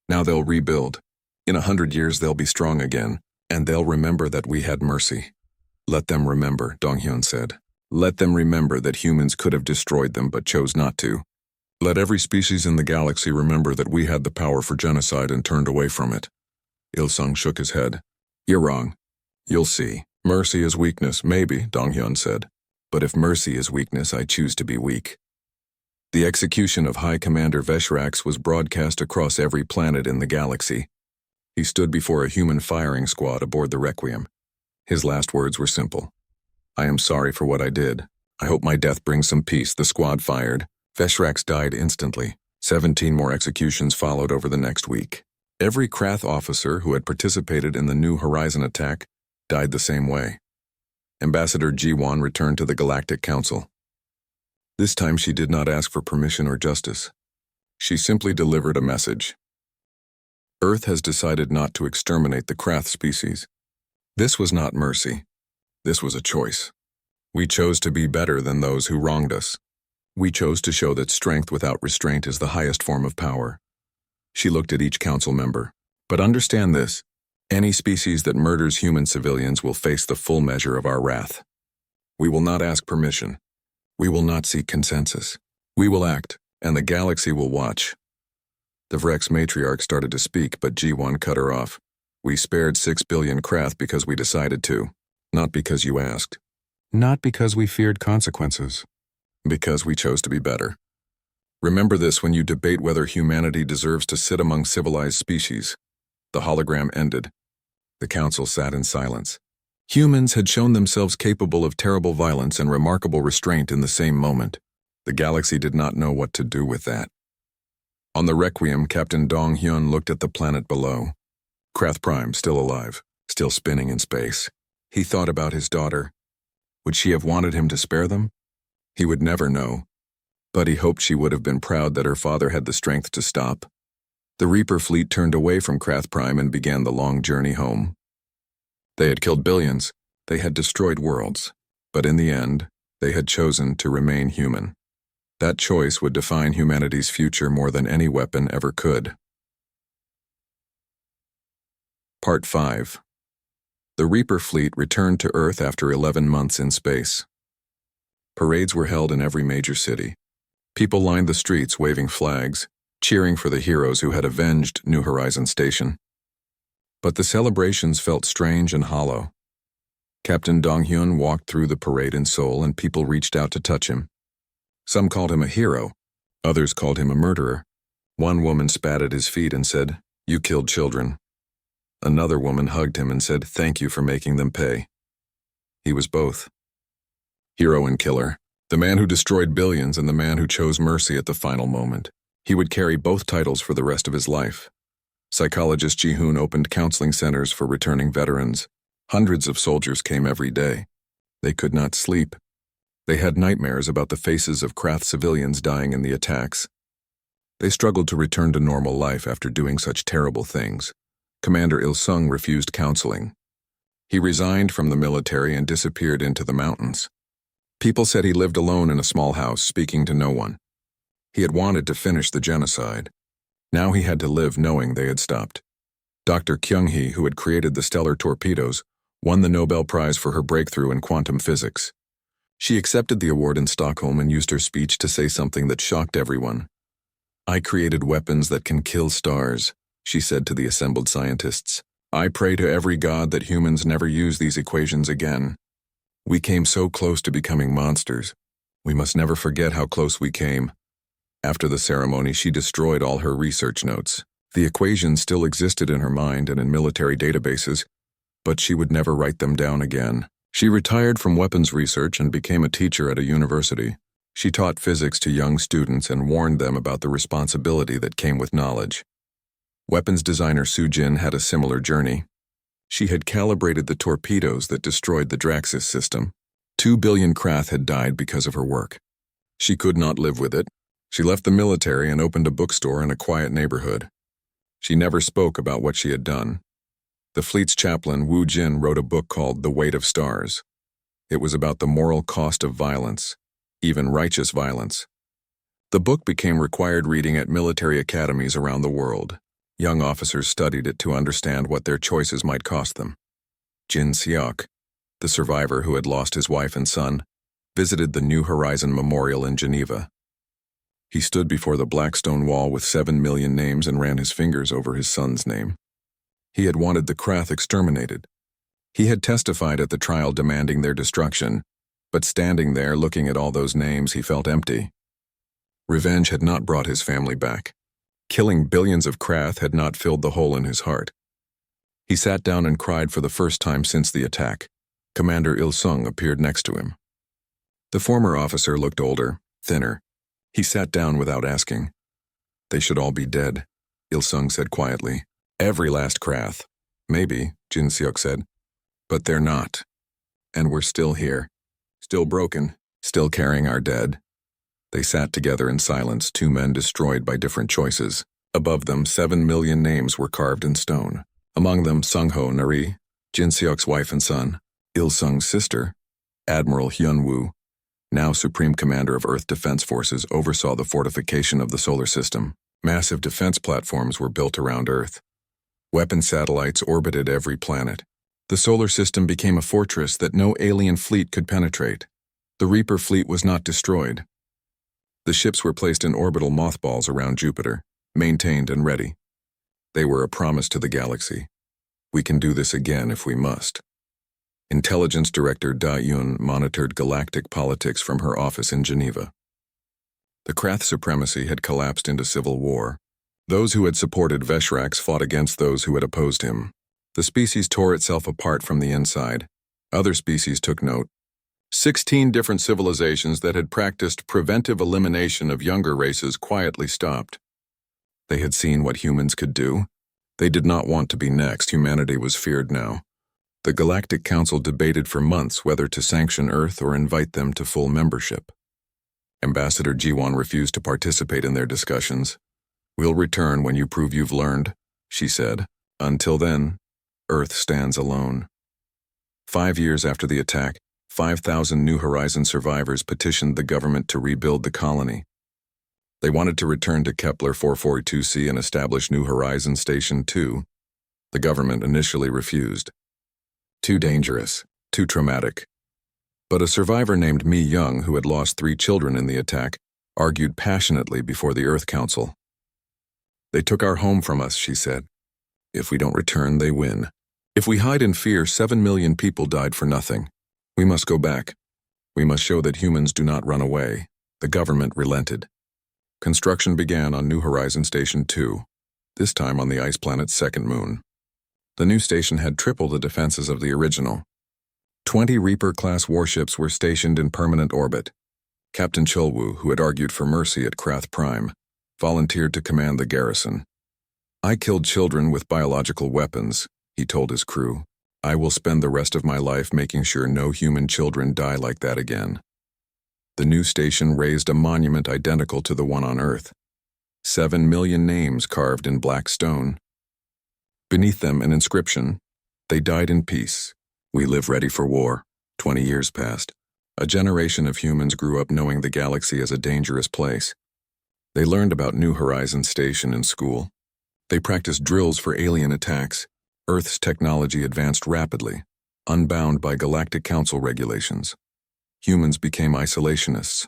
Now they'll rebuild. In 100 years they'll be strong again, and they'll remember that we had mercy. Let them remember, Donghyun said. Let them remember that humans could have destroyed them but chose not to. Let every species in the galaxy remember that we had the power for genocide and turned away from it. Il-sung shook his head. You're wrong. You'll see. Mercy is weakness, maybe, Donghyun said. But if mercy is weakness, I choose to be weak. The execution of High Commander Veshrax was broadcast across every planet in the galaxy. He stood before a human firing squad aboard the Requiem. His last words were simple. I am sorry for what I did. I hope my death brings some peace. The squad fired. Veshrax died instantly. 17 more executions followed over the next week. Every Krath officer who had participated in the New Horizon attack died the same way. Ambassador Jiwan returned to the Galactic Council. This time she did not ask for permission or justice. She simply delivered a message. Earth has decided not to exterminate the Krath species. This was not mercy. This was a choice. We chose to be better than those who wronged us. We chose to show that strength without restraint is the highest form of power. She looked at each council member. But understand this, any species that murders human civilians will face the full measure of our wrath. We will not ask permission. We will not seek consensus. We will act, and the galaxy will watch. The Vrex matriarch started to speak, but G1 cut her off. We spared 6 billion Krath because we decided to, not because you asked. Not because we feared consequences. Because we chose to be better. Remember this when you debate whether humanity deserves to sit among civilized species. The hologram ended. The council sat in silence. Humans had shown themselves capable of terrible violence and remarkable restraint in the same moment. The galaxy did not know what to do with that. On the Requiem, Captain Dong Hyun looked at the planet below. Krath Prime, still alive, still spinning in space. He thought about his daughter. Would she have wanted him to spare them? He would never know. But he hoped she would have been proud that her father had the strength to stop. The Reaper fleet turned away from Krath Prime and began the long journey home. They had killed billions, they had destroyed worlds, but in the end, they had chosen to remain human. That choice would define humanity's future more than any weapon ever could. Part 5. The Reaper fleet returned to Earth after 11 months in space. Parades were held in every major city. People lined the streets waving flags, cheering for the heroes who had avenged New Horizons Station. But the celebrations felt strange and hollow. Captain Dong-hyun walked through the parade in Seoul and people reached out to touch him. Some called him a hero, others called him a murderer. One woman spat at his feet and said, "You killed children." Another woman hugged him and said, "Thank you for making them pay." He was both. Hero and killer, the man who destroyed billions and the man who chose mercy at the final moment. He would carry both titles for the rest of his life. Psychologist Ji-hoon opened counseling centers for returning veterans. Hundreds of soldiers came every day. They could not sleep. They had nightmares about the faces of Krath civilians dying in the attacks. They struggled to return to normal life after doing such terrible things. Commander Il-sung refused counseling. He resigned from the military and disappeared into the mountains. People said he lived alone in a small house, speaking to no one. He had wanted to finish the genocide. Now he had to live knowing they had stopped. Dr. Kyung-hee, who had created the stellar torpedoes, won the Nobel Prize for her breakthrough in quantum physics. She accepted the award in Stockholm and used her speech to say something that shocked everyone. "I created weapons that can kill stars," she said to the assembled scientists. "I pray to every god that humans never use these equations again. We came so close to becoming monsters. We must never forget how close we came." After the ceremony, she destroyed all her research notes. The equations still existed in her mind and in military databases, but she would never write them down again. She retired from weapons research and became a teacher at a university. She taught physics to young students and warned them about the responsibility that came with knowledge. Weapons designer Soo Jin had a similar journey. She had calibrated the torpedoes that destroyed the Draxis system. 2 billion Krath had died because of her work. She could not live with it. She left the military and opened a bookstore in a quiet neighborhood. She never spoke about what she had done. The fleet's chaplain, Woo Jin, wrote a book called The Weight of Stars. It was about the moral cost of violence, even righteous violence. The book became required reading at military academies around the world. Young officers studied it to understand what their choices might cost them. Jin Seok, the survivor who had lost his wife and son, visited the New Horizon Memorial in Geneva. He stood before the black stone wall with 7 million names and ran his fingers over his son's name. He had wanted the Krath exterminated. He had testified at the trial demanding their destruction, but standing there looking at all those names, he felt empty. Revenge had not brought his family back. Killing billions of Krath had not filled the hole in his heart. He sat down and cried for the first time since the attack. Commander Il-sung appeared next to him. The former officer looked older, thinner. He sat down without asking. "They should all be dead," Il-sung said quietly. "Every last Krath." "Maybe," Jin Seok said. "But they're not." And we're still here. Still broken. Still carrying our dead. They sat together in silence, two men destroyed by different choices. Above them, 7 million names were carved in stone. Among them, Sung-ho Nari, Jin Seok's wife and son, Il-sung's sister, Admiral Hyun-woo, now Supreme Commander of Earth Defense Forces, oversaw the fortification of the solar system. Massive defense platforms were built around Earth. Weapon satellites orbited every planet. The solar system became a fortress that no alien fleet could penetrate. The Reaper fleet was not destroyed. The ships were placed in orbital mothballs around Jupiter, maintained and ready. They were a promise to the galaxy. We can do this again if we must. Intelligence Director Da-Yun monitored galactic politics from her office in Geneva. The Krath supremacy had collapsed into civil war. Those who had supported Veshrax fought against those who had opposed him. The species tore itself apart from the inside. Other species took note. 16 different civilizations that had practiced preventive elimination of younger races quietly stopped. They had seen what humans could do. They did not want to be next. Humanity was feared now. The Galactic Council debated for months whether to sanction Earth or invite them to full membership. Ambassador Jiwon refused to participate in their discussions. "We'll return when you prove you've learned," she said. "Until then, Earth stands alone." 5 years after the attack, 5,000 New Horizons survivors petitioned the government to rebuild the colony. They wanted to return to Kepler 442c and establish New Horizons Station 2. The government initially refused. Too dangerous, too traumatic. But a survivor named Mi Young, who had lost 3 children in the attack, argued passionately before the Earth Council. "They took our home from us," she said. "If we don't return, they win. If we hide in fear, 7 million people died for nothing. We must go back. We must show that humans do not run away." The government relented. Construction began on New Horizons Station 2, this time on the ice planet's second moon. The new station had triple the defenses of the original. 20 Reaper-class warships were stationed in permanent orbit. Captain Chulwoo, who had argued for mercy at Krath Prime, volunteered to command the garrison. "I killed children with biological weapons," he told his crew. "I will spend the rest of my life making sure no human children die like that again." The new station raised a monument identical to the one on Earth. 7 million names carved in black stone. Beneath them an inscription: "They died in peace. We live ready for war." 20 years passed. A generation of humans grew up knowing the galaxy as a dangerous place. They learned about New Horizons Station in school. They practiced drills for alien attacks. Earth's technology advanced rapidly, unbound by Galactic Council regulations. Humans became isolationists.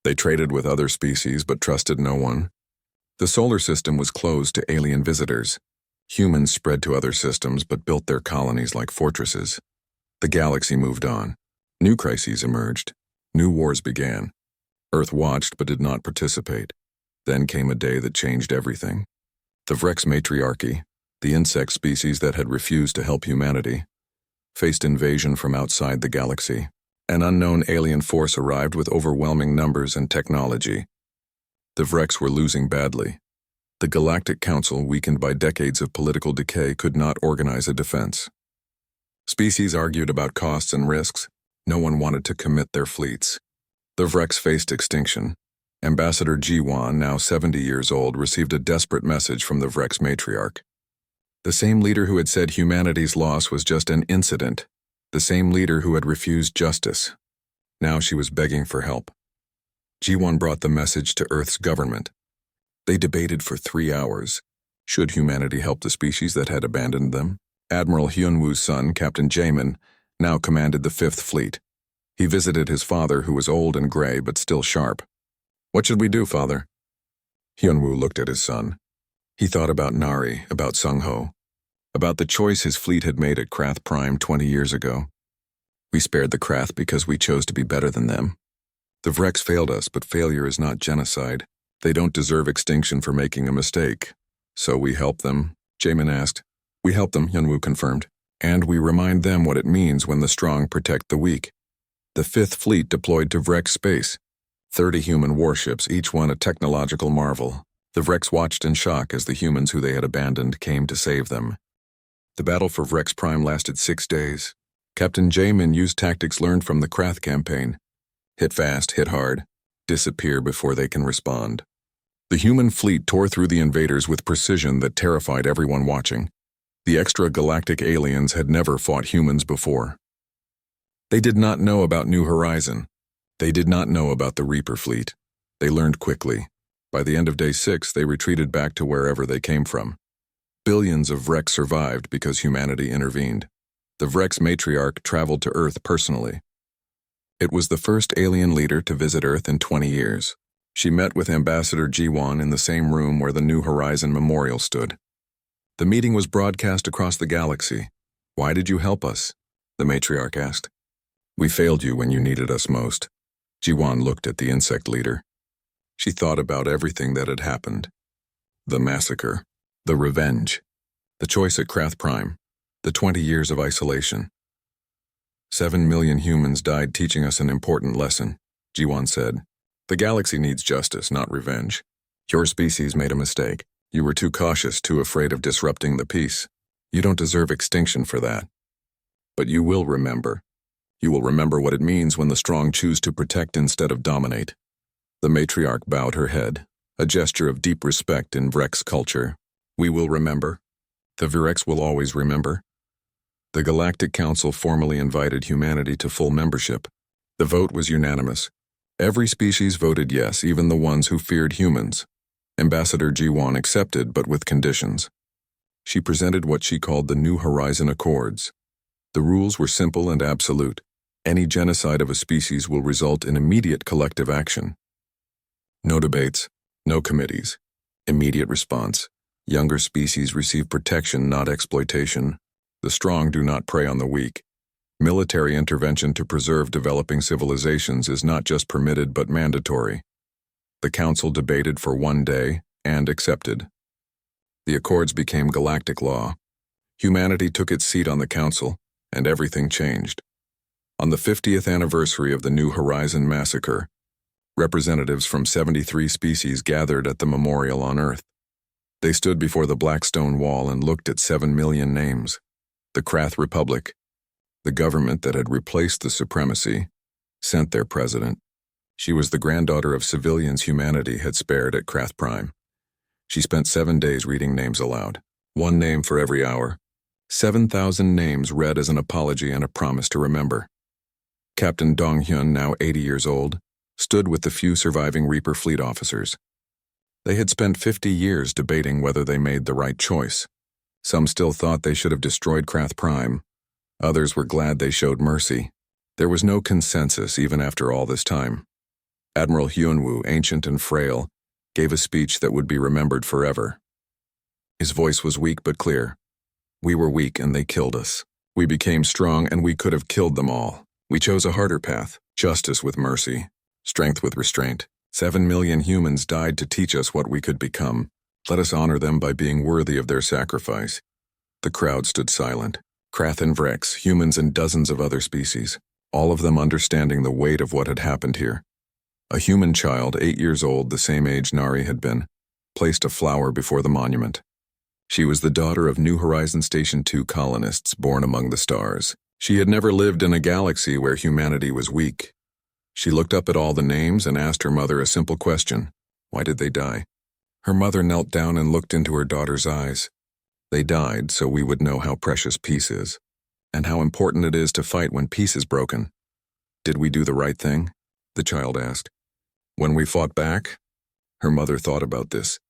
They traded with other species but trusted no one. The solar system was closed to alien visitors. Humans spread to other systems but built their colonies like fortresses. The galaxy moved on. New crises emerged. New wars began. Earth watched but did not participate. Then came a day that changed everything. The Vrex matriarchy, the insect species that had refused to help humanity, faced invasion from outside the galaxy. An unknown alien force arrived with overwhelming numbers and technology. The Vrex were losing badly. The Galactic Council, weakened by decades of political decay, could not organize a defense. Species argued about costs and risks. No one wanted to commit their fleets. The Vrex faced extinction. Ambassador Jiwon, now 70 years old, received a desperate message from the Vrex matriarch. The same leader who had said humanity's loss was just an incident. The same leader who had refused justice. Now she was begging for help. Jiwon brought the message to Earth's government. They debated for 3 hours. Should humanity help the species that had abandoned them? Admiral Hyun-woo's son, Captain Jaemin, now commanded the 5th Fleet. He visited his father, who was old and gray but still sharp. "What should we do, father?" Hyun-woo looked at his son. He thought about Nari, about Sung-ho, about the choice his fleet had made at Krath Prime 20 years ago. "We spared the Krath because we chose to be better than them. The Vrex failed us, but failure is not genocide. They don't deserve extinction for making a mistake. So we help them?" Jaemin asked. "We help them," Hyun-woo confirmed. "And we remind them what it means when the strong protect the weak." The 5th Fleet deployed to Vrex space. 30 human warships, each one a technological marvel. The Vrex watched in shock as the humans who they had abandoned came to save them. The battle for Vrex Prime lasted 6 days. Captain Jamin used tactics learned from the Krath campaign. Hit fast, hit hard, disappear before they can respond. The human fleet tore through the invaders with precision that terrified everyone watching. The extra-galactic aliens had never fought humans before. They did not know about New Horizon. They did not know about the Reaper fleet. They learned quickly. By the end of Day 6, they retreated back to wherever they came from. Billions of Vrex survived because humanity intervened. The Vrex matriarch traveled to Earth personally. It was the first alien leader to visit Earth in 20 years. She met with Ambassador Jiwan in the same room where the New Horizon Memorial stood. The meeting was broadcast across the galaxy. "Why did you help us?" the matriarch asked. "We failed you when you needed us most." Jiwan looked at the insect leader. She thought about everything that had happened. The massacre, the revenge, the choice at Krath Prime, the 20 years of isolation. 7 million humans died teaching us an important lesson, Jiwan said. The galaxy needs justice, not revenge. Your species made a mistake. You were too cautious, too afraid of disrupting the peace. You don't deserve extinction for that. But you will remember. You will remember what it means when the strong choose to protect instead of dominate. The matriarch bowed her head, a gesture of deep respect in Vrex culture. We will remember. The Vrex will always remember. The Galactic Council formally invited humanity to full membership. The vote was unanimous. Every species voted yes, even the ones who feared humans. Ambassador Jiwan accepted, but with conditions. She presented what she called the New Horizon Accords. The rules were simple and absolute. Any genocide of a species will result in immediate collective action. No debates, no committees. Immediate response. Younger species receive protection, not exploitation. The strong do not prey on the weak. Military intervention to preserve developing civilizations is not just permitted but mandatory. The Council debated for 1 day and accepted. The Accords became galactic law. Humanity took its seat on the Council, and everything changed. On the 50th anniversary of the New Horizon massacre, representatives from 73 species gathered at the memorial on Earth. They stood before the black stone wall and looked at 7 million names. The Krath Republic, the government that had replaced the supremacy, sent their president. She was the granddaughter of civilians humanity had spared at Krath Prime. She spent 7 days reading names aloud, 1 name for every hour. 7,000 names read as an apology and a promise to remember. Captain Donghyun, now 80 years old, stood with the few surviving Reaper fleet officers. They had spent 50 years debating whether they made the right choice. Some still thought they should have destroyed Krath Prime. Others were glad they showed mercy. There was no consensus even after all this time. Admiral Hyunwoo, ancient and frail, gave a speech that would be remembered forever. His voice was weak but clear. We were weak and they killed us. We became strong and we could have killed them all. We chose a harder path, justice with mercy, strength with restraint. 7 million humans died to teach us what we could become. Let us honor them by being worthy of their sacrifice. The crowd stood silent. Krath and Vrex, humans and dozens of other species, all of them understanding the weight of what had happened here. A human child, 8 years old, the same age Nari had been, placed a flower before the monument. She was the daughter of New Horizon Station 2 colonists born among the stars. She had never lived in a galaxy where humanity was weak. She looked up at all the names and asked her mother a simple question. Why did they die? Her mother knelt down and looked into her daughter's eyes. They died so we would know how precious peace is, and how important it is to fight when peace is broken. Did we do the right thing? The child asked. When we fought back? Her mother thought about this.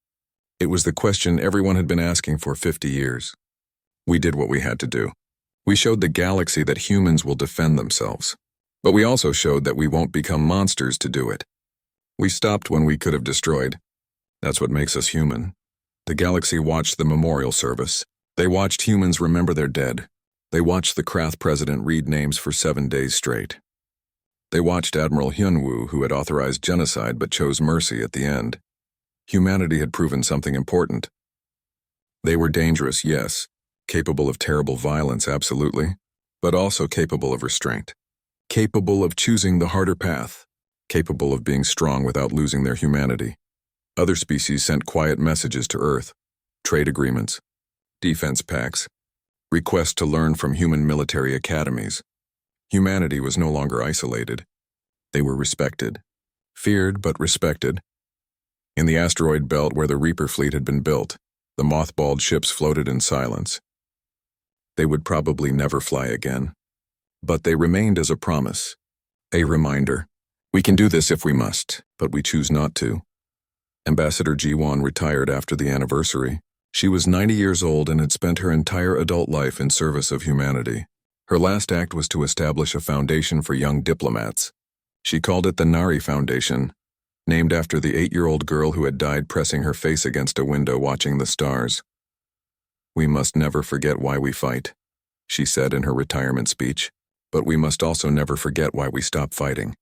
It was the question everyone had been asking for 50 years. We did what we had to do. We showed the galaxy that humans will defend themselves. But we also showed that we won't become monsters to do it. We stopped when we could have destroyed. That's what makes us human. The galaxy watched the memorial service. They watched humans remember their dead. They watched the Krath president read names for 7 days straight. They watched Admiral Hyunwoo, who had authorized genocide but chose mercy at the end. Humanity had proven something important. They were dangerous, yes, capable of terrible violence, absolutely, but also capable of restraint. Capable of choosing the harder path, capable of being strong without losing their humanity. Other species sent quiet messages to Earth, trade agreements, defense pacts, requests to learn from human military academies. Humanity was no longer isolated. They were respected. Feared, but respected. In the asteroid belt where the Reaper fleet had been built, the mothballed ships floated in silence. They would probably never fly again. But they remained as a promise. A reminder. We can do this if we must, but we choose not to. Ambassador Jiwon retired after the anniversary. She was 90 years old and had spent her entire adult life in service of humanity. Her last act was to establish a foundation for young diplomats. She called it the Nari Foundation, named after the 8-year-old girl who had died pressing her face against a window watching the stars. "We must never forget why we fight," she said in her retirement speech, "but we must also never forget why we stopped fighting.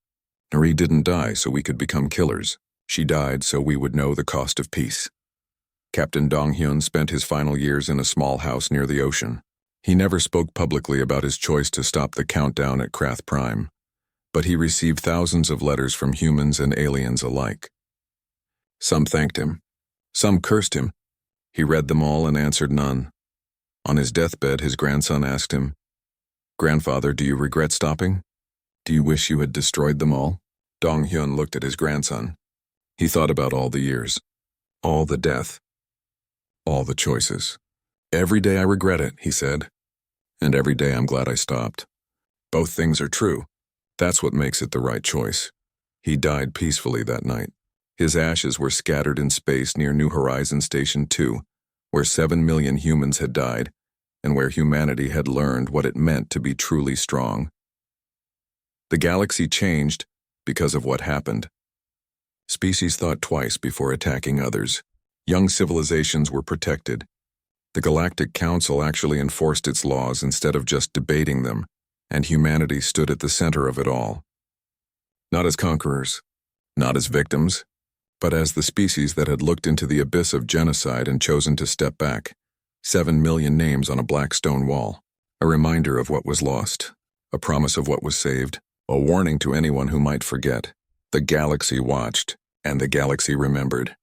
Nari didn't die so we could become killers. She died so we would know the cost of peace." Captain Dong-hyun spent his final years in a small house near the ocean. He never spoke publicly about his choice to stop the countdown at Krath Prime, but he received thousands of letters from humans and aliens alike. Some thanked him. Some cursed him. He read them all and answered none. On his deathbed, his grandson asked him, "Grandfather, do you regret stopping? Do you wish you had destroyed them all?" Dong-hyun looked at his grandson. He thought about all the years, all the death, all the choices. "Every day I regret it," he said, "and every day I'm glad I stopped. Both things are true. That's what makes it the right choice." He died peacefully that night. His ashes were scattered in space near New Horizons Station 2, where 7 million humans had died, and where humanity had learned what it meant to be truly strong. The galaxy changed because of what happened. Species thought twice before attacking others. Young civilizations were protected. The Galactic Council actually enforced its laws instead of just debating them, and humanity stood at the center of it all. Not as conquerors, not as victims, but as the species that had looked into the abyss of genocide and chosen to step back. 7 million names on a black stone wall, a reminder of what was lost, a promise of what was saved, a warning to anyone who might forget. The galaxy watched, and the galaxy remembered.